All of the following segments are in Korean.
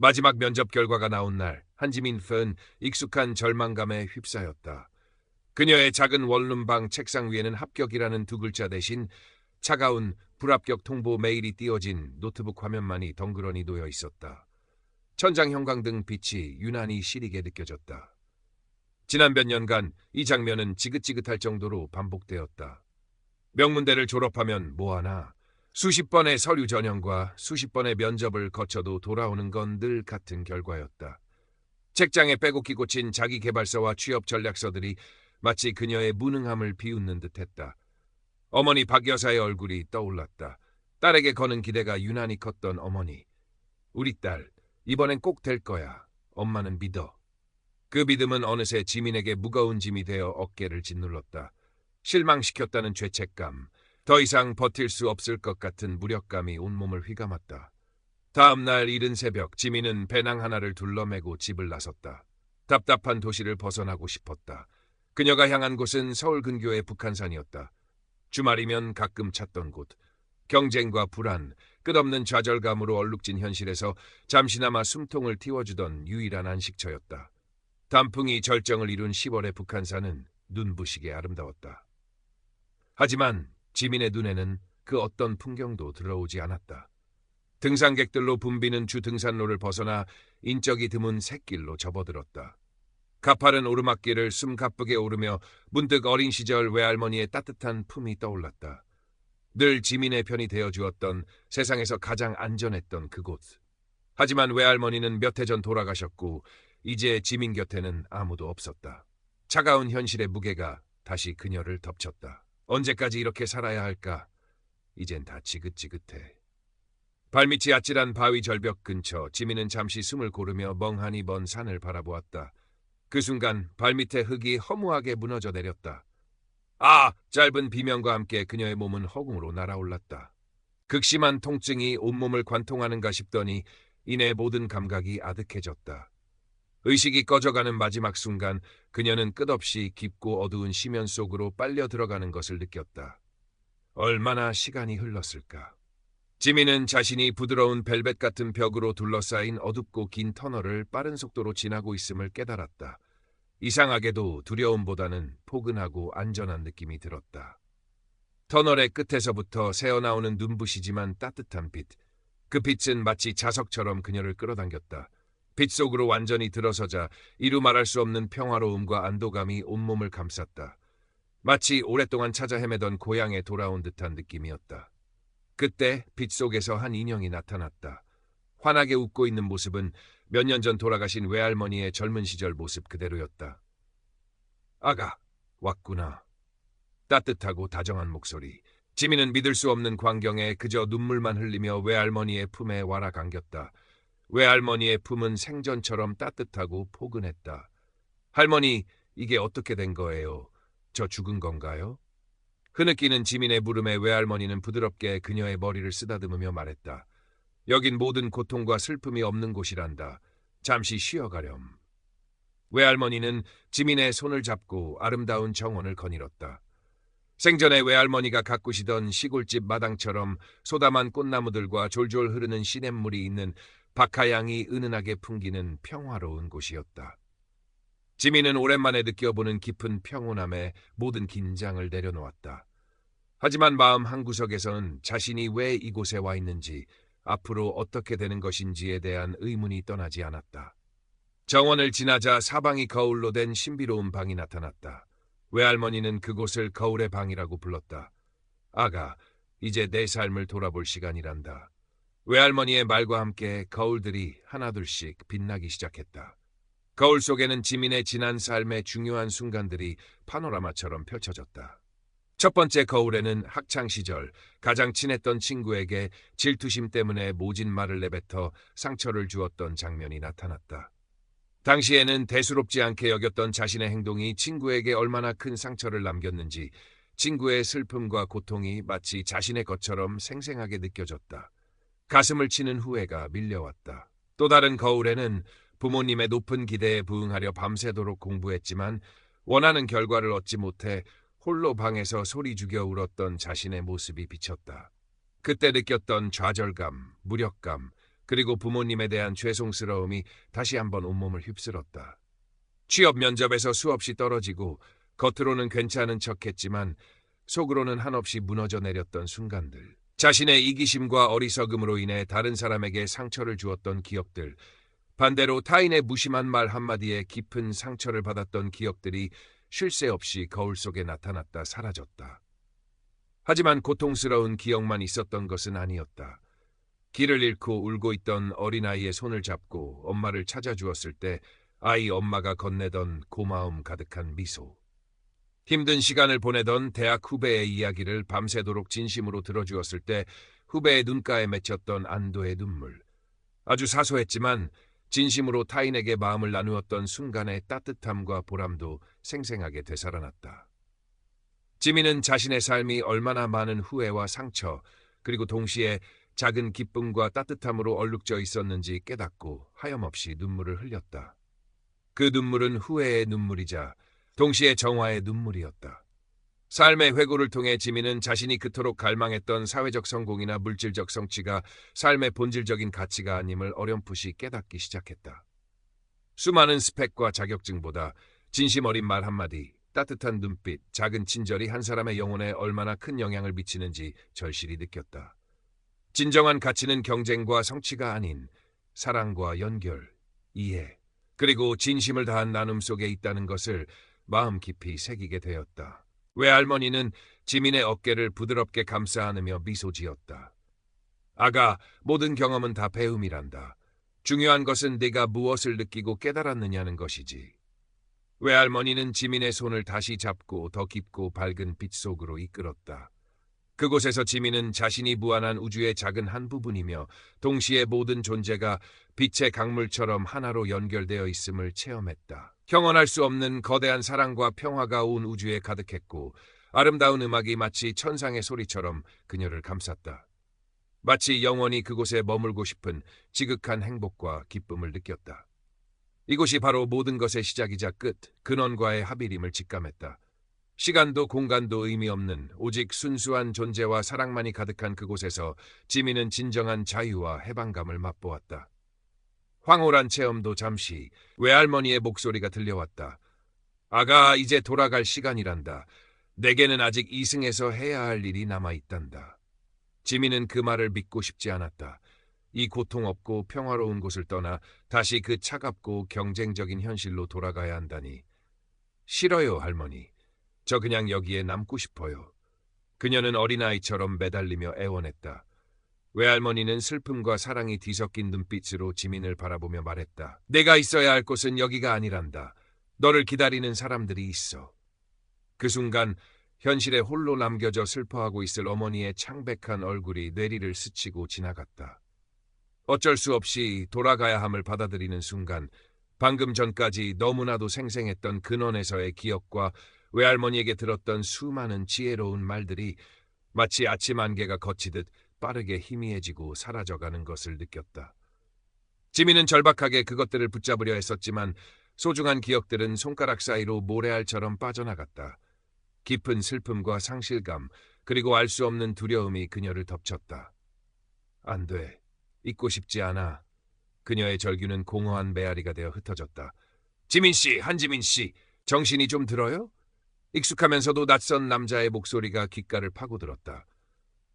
마지막 면접 결과가 나온 날, 한지민은 익숙한 절망감에 휩싸였다. 그녀의 작은 원룸방 책상 위에는 합격이라는 두 글자 대신 차가운 불합격 통보 메일이 띄어진 노트북 화면만이 덩그러니 놓여 있었다. 천장 형광등 빛이 유난히 시리게 느껴졌다. 지난 몇 년간 이 장면은 지긋지긋할 정도로 반복되었다. 명문대를 졸업하면 뭐하나, 수십 번의 서류 전형과 수십 번의 면접을 거쳐도 돌아오는 건 늘 같은 결과였다. 책장에 빼곡히 꽂힌 자기계발서와 취업 전략서들이 마치 그녀의 무능함을 비웃는 듯했다. 어머니 박 여사의 얼굴이 떠올랐다. 딸에게 거는 기대가 유난히 컸던 어머니. 우리 딸, 이번엔 꼭 될 거야. 엄마는 믿어. 그 믿음은 어느새 지민에게 무거운 짐이 되어 어깨를 짓눌렀다. 실망시켰다는 죄책감, 더 이상 버틸 수 없을 것 같은 무력감이 온몸을 휘감았다. 다음 날 이른 새벽, 지민은 배낭 하나를 둘러매고 집을 나섰다. 답답한 도시를 벗어나고 싶었다. 그녀가 향한 곳은 서울 근교의 북한산이었다. 주말이면 가끔 찾던 곳. 경쟁과 불안, 끝없는 좌절감으로 얼룩진 현실에서 잠시나마 숨통을 틔워주던 유일한 안식처였다. 단풍이 절정을 이룬 10월의 북한산은 눈부시게 아름다웠다. 하지만 지민의 눈에는 그 어떤 풍경도 들어오지 않았다. 등산객들로 붐비는 주 등산로를 벗어나 인적이 드문 샛길로 접어들었다. 가파른 오르막길을 숨가쁘게 오르며 문득 어린 시절 외할머니의 따뜻한 품이 떠올랐다. 늘 지민의 편이 되어주었던, 세상에서 가장 안전했던 그곳. 하지만 외할머니는 몇 해 전 돌아가셨고 이제 지민 곁에는 아무도 없었다. 차가운 현실의 무게가 다시 그녀를 덮쳤다. 언제까지 이렇게 살아야 할까? 이젠 다 지긋지긋해. 발밑이 아찔한 바위 절벽 근처, 지민은 잠시 숨을 고르며 멍하니 먼 산을 바라보았다. 그 순간 발밑의 흙이 허무하게 무너져 내렸다. 짧은 비명과 함께 그녀의 몸은 허공으로 날아올랐다. 극심한 통증이 온몸을 관통하는가 싶더니 이내 모든 감각이 아득해졌다. 의식이 꺼져가는 마지막 순간 그녀는 끝없이 깊고 어두운 심연 속으로 빨려 들어가는 것을 느꼈다. 얼마나 시간이 흘렀을까. 지민은 자신이 부드러운 벨벳 같은 벽으로 둘러싸인 어둡고 긴 터널을 빠른 속도로 지나고 있음을 깨달았다. 이상하게도 두려움보다는 포근하고 안전한 느낌이 들었다. 터널의 끝에서부터 새어나오는 눈부시지만 따뜻한 빛. 그 빛은 마치 자석처럼 그녀를 끌어당겼다. 빛 속으로 완전히 들어서자 이루 말할 수 없는 평화로움과 안도감이 온몸을 감쌌다. 마치 오랫동안 찾아 헤매던 고향에 돌아온 듯한 느낌이었다. 그때 빛 속에서 한 인형이 나타났다. 환하게 웃고 있는 모습은 몇 년 전 돌아가신 외할머니의 젊은 시절 모습 그대로였다. 아가, 왔구나. 따뜻하고 다정한 목소리. 지민은 믿을 수 없는 광경에 그저 눈물만 흘리며 외할머니의 품에 와라 감겼다. 외할머니의 품은 생전처럼 따뜻하고 포근했다. 할머니, 이게 어떻게 된 거예요? 저 죽은 건가요? 흐느끼는 지민의 물음에 외할머니는 부드럽게 그녀의 머리를 쓰다듬으며 말했다. 여긴 모든 고통과 슬픔이 없는 곳이란다. 잠시 쉬어가렴. 외할머니는 지민의 손을 잡고 아름다운 정원을 거닐었다. 생전에 외할머니가 가꾸시던 시골집 마당처럼 소담한 꽃나무들과 졸졸 흐르는 시냇물이 있는 박하향이 은은하게 풍기는 평화로운 곳이었다. 지민은 오랜만에 느껴보는 깊은 평온함에 모든 긴장을 내려놓았다. 하지만 마음 한구석에서는 자신이 왜 이곳에 와 있는지, 앞으로 어떻게 되는 것인지에 대한 의문이 떠나지 않았다. 정원을 지나자 사방이 거울로 된 신비로운 방이 나타났다. 외할머니는 그곳을 거울의 방이라고 불렀다. 아가, 이제 내 삶을 돌아볼 시간이란다. 외할머니의 말과 함께 거울들이 하나둘씩 빛나기 시작했다. 거울 속에는 지민의 지난 삶의 중요한 순간들이 파노라마처럼 펼쳐졌다. 첫 번째 거울에는 학창시절 가장 친했던 친구에게 질투심 때문에 모진 말을 내뱉어 상처를 주었던 장면이 나타났다. 당시에는 대수롭지 않게 여겼던 자신의 행동이 친구에게 얼마나 큰 상처를 남겼는지, 친구의 슬픔과 고통이 마치 자신의 것처럼 생생하게 느껴졌다. 가슴을 치는 후회가 밀려왔다. 또 다른 거울에는 부모님의 높은 기대에 부응하려 밤새도록 공부했지만 원하는 결과를 얻지 못해 홀로 방에서 소리 죽여 울었던 자신의 모습이 비쳤다. 그때 느꼈던 좌절감, 무력감, 그리고 부모님에 대한 죄송스러움이 다시 한번 온몸을 휩쓸었다. 취업 면접에서 수없이 떨어지고 겉으로는 괜찮은 척했지만 속으로는 한없이 무너져 내렸던 순간들. 자신의 이기심과 어리석음으로 인해 다른 사람에게 상처를 주었던 기억들. 반대로 타인의 무심한 말 한마디에 깊은 상처를 받았던 기억들이 쉴 새 없이 거울 속에 나타났다 사라졌다. 하지만 고통스러운 기억만 있었던 것은 아니었다. 길을 잃고 울고 있던 어린아이의 손을 잡고 엄마를 찾아주었을 때 아이 엄마가 건네던 고마움 가득한 미소. 힘든 시간을 보내던 대학 후배의 이야기를 밤새도록 진심으로 들어주었을 때 후배의 눈가에 맺혔던 안도의 눈물. 아주 사소했지만 진심으로 타인에게 마음을 나누었던 순간의 따뜻함과 보람도 생생하게 되살아났다. 지민은 자신의 삶이 얼마나 많은 후회와 상처, 그리고 동시에 작은 기쁨과 따뜻함으로 얼룩져 있었는지 깨닫고 하염없이 눈물을 흘렸다. 그 눈물은 후회의 눈물이자 동시에 정화의 눈물이었다. 삶의 회고를 통해 지민은 자신이 그토록 갈망했던 사회적 성공이나 물질적 성취가 삶의 본질적인 가치가 아님을 어렴풋이 깨닫기 시작했다. 수많은 스펙과 자격증보다 진심 어린 말 한마디, 따뜻한 눈빛, 작은 친절이 한 사람의 영혼에 얼마나 큰 영향을 미치는지 절실히 느꼈다. 진정한 가치는 경쟁과 성취가 아닌 사랑과 연결, 이해, 그리고 진심을 다한 나눔 속에 있다는 것을 마음 깊이 새기게 되었다. 외할머니는 지민의 어깨를 부드럽게 감싸 안으며 미소 지었다. 아가, 모든 경험은 다 배움이란다. 중요한 것은 네가 무엇을 느끼고 깨달았느냐는 것이지. 외할머니는 지민의 손을 다시 잡고 더 깊고 밝은 빛 속으로 이끌었다. 그곳에서 지민은 자신이 무한한 우주의 작은 한 부분이며 동시에 모든 존재가 빛의 강물처럼 하나로 연결되어 있음을 체험했다. 형언할 수 없는 거대한 사랑과 평화가 온 우주에 가득했고 아름다운 음악이 마치 천상의 소리처럼 그녀를 감쌌다. 마치 영원히 그곳에 머물고 싶은 지극한 행복과 기쁨을 느꼈다. 이곳이 바로 모든 것의 시작이자 끝, 근원과의 합일임을 직감했다. 시간도 공간도 의미 없는 오직 순수한 존재와 사랑만이 가득한 그곳에서 지민은 진정한 자유와 해방감을 맛보았다. 황홀한 체험도 잠시 외할머니의 목소리가 들려왔다. 아가, 이제 돌아갈 시간이란다. 내게는 아직 이승에서 해야 할 일이 남아있단다. 지민은 그 말을 믿고 싶지 않았다. 이 고통 없고 평화로운 곳을 떠나 다시 그 차갑고 경쟁적인 현실로 돌아가야 한다니. 싫어요, 할머니. 저 그냥 여기에 남고 싶어요. 그녀는 어린아이처럼 매달리며 애원했다. 외할머니는 슬픔과 사랑이 뒤섞인 눈빛으로 지민을 바라보며 말했다. 내가 있어야 할 곳은 여기가 아니란다. 너를 기다리는 사람들이 있어. 그 순간 현실에 홀로 남겨져 슬퍼하고 있을 어머니의 창백한 얼굴이 뇌리를 스치고 지나갔다. 어쩔 수 없이 돌아가야 함을 받아들이는 순간 방금 전까지 너무나도 생생했던 근원에서의 기억과 외할머니에게 들었던 수많은 지혜로운 말들이 마치 아침 안개가 걷히듯 빠르게 희미해지고 사라져가는 것을 느꼈다. 지민은 절박하게 그것들을 붙잡으려 했었지만 소중한 기억들은 손가락 사이로 모래알처럼 빠져나갔다. 깊은 슬픔과 상실감, 그리고 알 수 없는 두려움이 그녀를 덮쳤다. 안 돼. 잊고 싶지 않아. 그녀의 절규는 공허한 메아리가 되어 흩어졌다. 지민 씨, 한지민 씨, 정신이 좀 들어요? 익숙하면서도 낯선 남자의 목소리가 귓가를 파고들었다.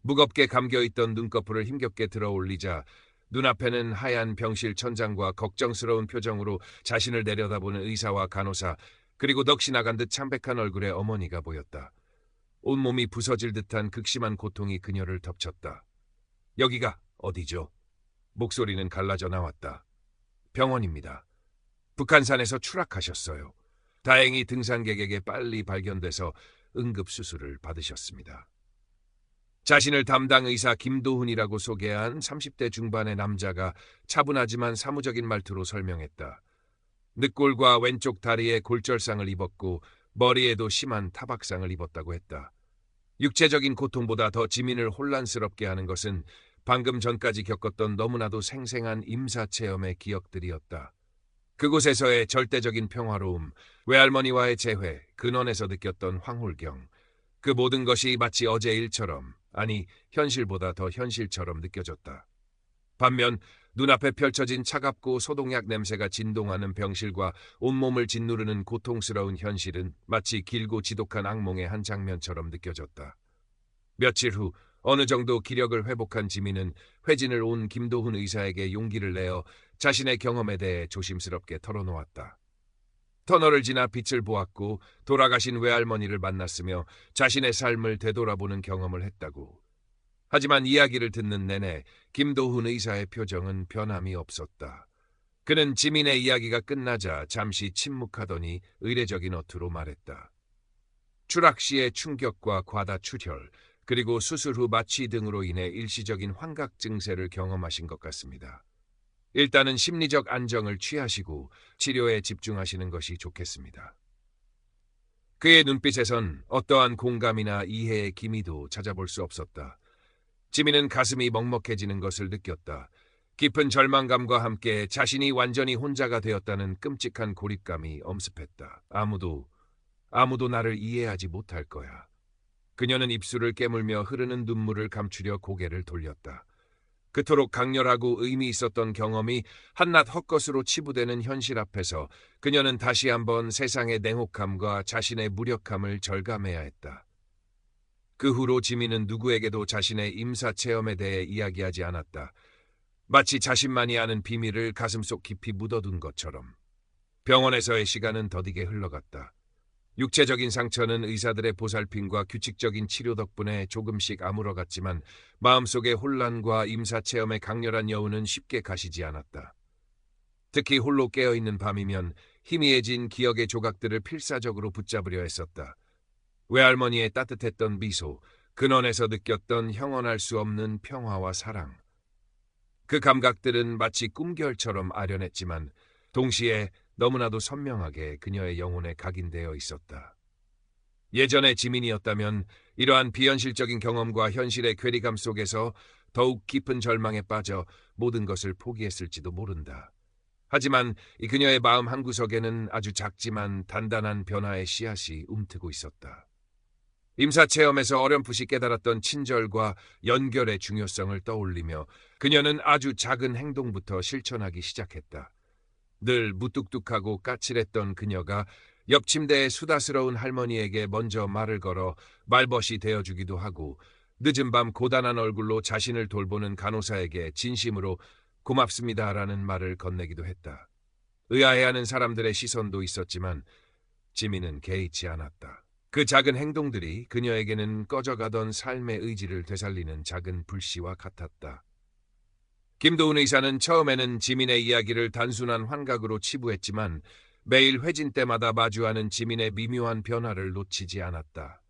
무겁게 감겨있던 눈꺼풀을 힘겹게 들어올리자 눈앞에는 하얀 병실 천장과 걱정스러운 표정으로 자신을 내려다보는 의사와 간호사, 그리고 넋이 나간 듯 참백한 얼굴의 어머니가 보였다. 온몸이 부서질 듯한 극심한 고통이 그녀를 덮쳤다. 여기가 어디죠? 목소리는 갈라져 나왔다. 병원입니다. 북한산에서 추락하셨어요. 다행히 등산객에게 빨리 발견돼서 응급수술을 받으셨습니다. 자신을 담당 의사 김도훈이라고 소개한 30대 중반의 남자가 차분하지만 사무적인 말투로 설명했다. 늑골과 왼쪽 다리에 골절상을 입었고 머리에도 심한 타박상을 입었다고 했다. 육체적인 고통보다 더 지민을 혼란스럽게 하는 것은 방금 전까지 겪었던 너무나도 생생한 임사체험의 기억들이었다. 그곳에서의 절대적인 평화로움, 외할머니와의 재회, 근원에서 느꼈던 황홀경, 그 모든 것이 마치 어제 일처럼, 아니 현실보다 더 현실처럼 느껴졌다. 반면 눈앞에 펼쳐진 차갑고 소독약 냄새가 진동하는 병실과 온몸을 짓누르는 고통스러운 현실은 마치 길고 지독한 악몽의 한 장면처럼 느껴졌다. 며칠 후 어느 정도 기력을 회복한 지민은 회진을 온 김도훈 의사에게 용기를 내어 자신의 경험에 대해 조심스럽게 털어놓았다. 터널을 지나 빛을 보았고 돌아가신 외할머니를 만났으며 자신의 삶을 되돌아보는 경험을 했다고. 하지만 이야기를 듣는 내내 김도훈 의사의 표정은 변함이 없었다. 그는 지민의 이야기가 끝나자 잠시 침묵하더니 의례적인 어투로 말했다. 추락 시의 충격과 과다 출혈, 그리고 수술 후 마취 등으로 인해 일시적인 환각 증세를 경험하신 것 같습니다. 일단은 심리적 안정을 취하시고 치료에 집중하시는 것이 좋겠습니다. 그의 눈빛에선 어떠한 공감이나 이해의 기미도 찾아볼 수 없었다. 지민은 가슴이 먹먹해지는 것을 느꼈다. 깊은 절망감과 함께 자신이 완전히 혼자가 되었다는 끔찍한 고립감이 엄습했다. 아무도 나를 이해하지 못할 거야. 그녀는 입술을 깨물며 흐르는 눈물을 감추려 고개를 돌렸다. 그토록 강렬하고 의미 있었던 경험이 한낱 헛것으로 치부되는 현실 앞에서 그녀는 다시 한번 세상의 냉혹함과 자신의 무력함을 절감해야 했다. 그 후로 지민은 누구에게도 자신의 임사 체험에 대해 이야기하지 않았다. 마치 자신만이 아는 비밀을 가슴속 깊이 묻어둔 것처럼. 병원에서의 시간은 더디게 흘러갔다. 육체적인 상처는 의사들의 보살핌과 규칙적인 치료 덕분에 조금씩 아물어갔지만 마음속의 혼란과 임사체험의 강렬한 여운은 쉽게 가시지 않았다. 특히 홀로 깨어있는 밤이면 희미해진 기억의 조각들을 필사적으로 붙잡으려 했었다. 외할머니의 따뜻했던 미소, 근원에서 느꼈던 형언할 수 없는 평화와 사랑. 그 감각들은 마치 꿈결처럼 아련했지만 동시에 너무나도 선명하게 그녀의 영혼에 각인되어 있었다. 예전의 지민이었다면 이러한 비현실적인 경험과 현실의 괴리감 속에서 더욱 깊은 절망에 빠져 모든 것을 포기했을지도 모른다. 하지만 이 그녀의 마음 한구석에는 아주 작지만 단단한 변화의 씨앗이 움트고 있었다. 임사체험에서 어렴풋이 깨달았던 친절과 연결의 중요성을 떠올리며 그녀는 아주 작은 행동부터 실천하기 시작했다. 늘 무뚝뚝하고 까칠했던 그녀가 옆 침대의 수다스러운 할머니에게 먼저 말을 걸어 말벗이 되어주기도 하고 늦은 밤 고단한 얼굴로 자신을 돌보는 간호사에게 진심으로 고맙습니다라는 말을 건네기도 했다. 의아해하는 사람들의 시선도 있었지만 지민은 개의치 않았다. 그 작은 행동들이 그녀에게는 꺼져가던 삶의 의지를 되살리는 작은 불씨와 같았다. 김도훈 의사는 처음에는 지민의 이야기를 단순한 환각으로 치부했지만 매일 회진 때마다 마주하는 지민의 미묘한 변화를 놓치지 않았다.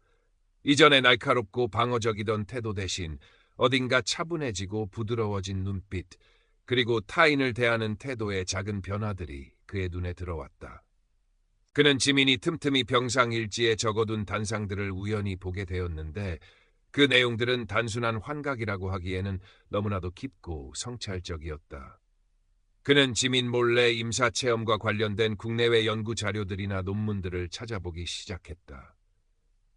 이전에 날카롭고 방어적이던 태도 대신 어딘가 차분해지고 부드러워진 눈빛, 그리고 타인을 대하는 태도의 작은 변화들이 그의 눈에 들어왔다. 그는 지민이 틈틈이 병상일지에 적어둔 단상들을 우연히 보게 되었는데 그 내용들은 단순한 환각이라고 하기에는 너무나도 깊고 성찰적이었다. 그는 지민 몰래 임사체험과 관련된 국내외 연구 자료들이나 논문들을 찾아보기 시작했다.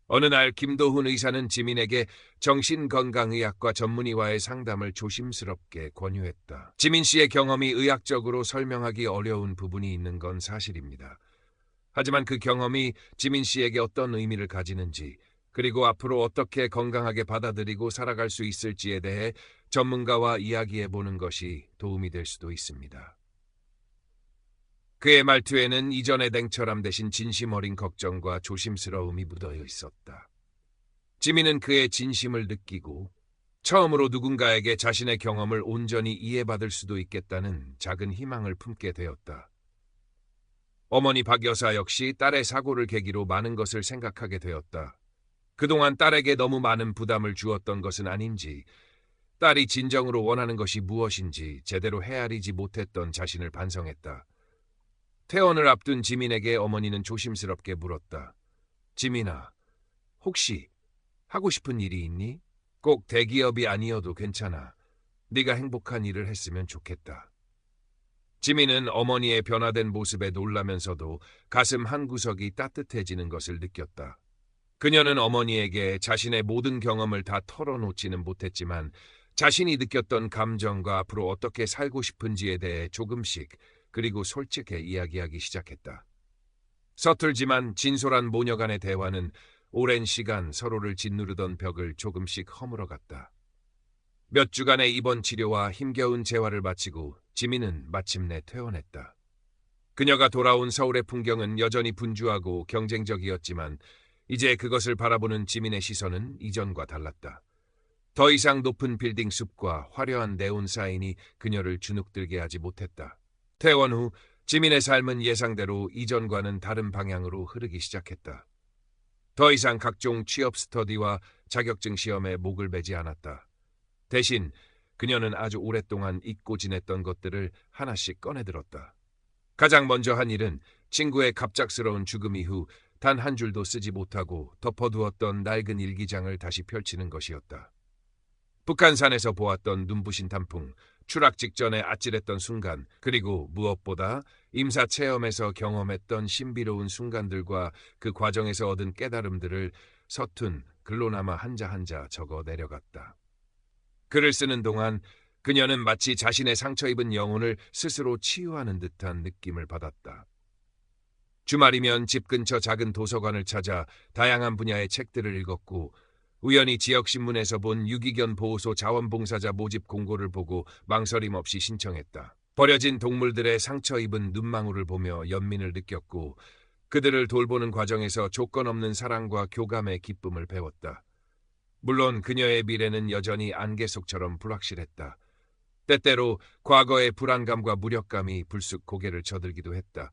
어느 날 김도훈 의사는 지민에게 정신건강의학과 전문의와의 상담을 조심스럽게 권유했다. 지민 씨의 경험이 의학적으로 설명하기 어려운 부분이 있는 건 사실입니다. 하지만 그 경험이 지민 씨에게 어떤 의미를 가지는지, 그리고 앞으로 어떻게 건강하게 받아들이고 살아갈 수 있을지에 대해 전문가와 이야기해보는 것이 도움이 될 수도 있습니다. 그의 말투에는 이전의 냉철함 대신 진심 어린 걱정과 조심스러움이 묻어 있었다. 지민은 그의 진심을 느끼고 처음으로 누군가에게 자신의 경험을 온전히 이해받을 수도 있겠다는 작은 희망을 품게 되었다. 어머니 박 여사 역시 딸의 사고를 계기로 많은 것을 생각하게 되었다. 그동안 딸에게 너무 많은 부담을 주었던 것은 아닌지, 딸이 진정으로 원하는 것이 무엇인지 제대로 헤아리지 못했던 자신을 반성했다. 퇴원을 앞둔 지민에게 어머니는 조심스럽게 물었다. 지민아, 혹시 하고 싶은 일이 있니? 꼭 대기업이 아니어도 괜찮아. 네가 행복한 일을 했으면 좋겠다. 지민은 어머니의 변화된 모습에 놀라면서도 가슴 한구석이 따뜻해지는 것을 느꼈다. 그녀는 어머니에게 자신의 모든 경험을 다 털어놓지는 못했지만 자신이 느꼈던 감정과 앞으로 어떻게 살고 싶은지에 대해 조금씩 그리고 솔직히 이야기하기 시작했다. 서툴지만 진솔한 모녀 간의 대화는 오랜 시간 서로를 짓누르던 벽을 조금씩 허물어갔다. 몇 주간의 입원 치료와 힘겨운 재활을 마치고 지민은 마침내 퇴원했다. 그녀가 돌아온 서울의 풍경은 여전히 분주하고 경쟁적이었지만 이제 그것을 바라보는 지민의 시선은 이전과 달랐다. 더 이상 높은 빌딩 숲과 화려한 네온 사인이 그녀를 주눅들게 하지 못했다. 퇴원 후 지민의 삶은 예상대로 이전과는 다른 방향으로 흐르기 시작했다. 더 이상 각종 취업 스터디와 자격증 시험에 목을 매지 않았다. 대신 그녀는 아주 오랫동안 잊고 지냈던 것들을 하나씩 꺼내들었다. 가장 먼저 한 일은 친구의 갑작스러운 죽음 이후 단 한 줄도 쓰지 못하고 덮어두었던 낡은 일기장을 다시 펼치는 것이었다. 북한산에서 보았던 눈부신 단풍, 추락 직전에 아찔했던 순간, 그리고 무엇보다 임사 체험에서 경험했던 신비로운 순간들과 그 과정에서 얻은 깨달음들을 서툰 글로나마 한자 한자 적어 내려갔다. 글을 쓰는 동안 그녀는 마치 자신의 상처 입은 영혼을 스스로 치유하는 듯한 느낌을 받았다. 주말이면 집 근처 작은 도서관을 찾아 다양한 분야의 책들을 읽었고 우연히 지역신문에서 본 유기견 보호소 자원봉사자 모집 공고를 보고 망설임 없이 신청했다. 버려진 동물들의 상처 입은 눈망울을 보며 연민을 느꼈고 그들을 돌보는 과정에서 조건 없는 사랑과 교감의 기쁨을 배웠다. 물론 그녀의 미래는 여전히 안개 속처럼 불확실했다. 때때로 과거의 불안감과 무력감이 불쑥 고개를 저들기도 했다.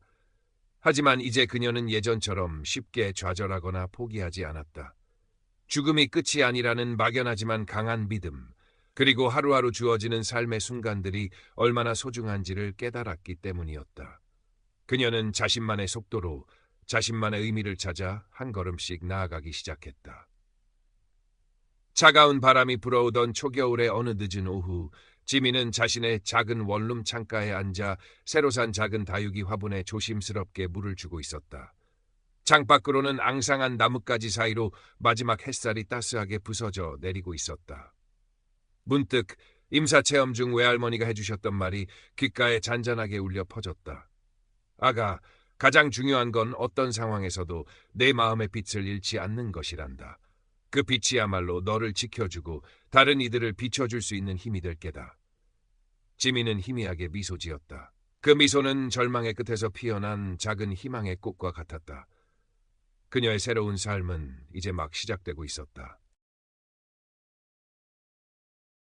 하지만 이제 그녀는 예전처럼 쉽게 좌절하거나 포기하지 않았다. 죽음이 끝이 아니라는 막연하지만 강한 믿음, 그리고 하루하루 주어지는 삶의 순간들이 얼마나 소중한지를 깨달았기 때문이었다. 그녀는 자신만의 속도로 자신만의 의미를 찾아 한 걸음씩 나아가기 시작했다. 차가운 바람이 불어오던 초겨울의 어느 늦은 오후, 지민은 자신의 작은 원룸 창가에 앉아 새로 산 작은 다육이 화분에 조심스럽게 물을 주고 있었다. 창밖으로는 앙상한 나뭇가지 사이로 마지막 햇살이 따스하게 부서져 내리고 있었다. 문득 임사체험 중 외할머니가 해주셨던 말이 귓가에 잔잔하게 울려 퍼졌다. 아가, 가장 중요한 건 어떤 상황에서도 내 마음의 빛을 잃지 않는 것이란다. 그 빛이야말로 너를 지켜주고 다른 이들을 비춰줄 수 있는 힘이 될 게다. 지민은 희미하게 미소 지었다. 그 미소는 절망의 끝에서 피어난 작은 희망의 꽃과 같았다. 그녀의 새로운 삶은 이제 막 시작되고 있었다.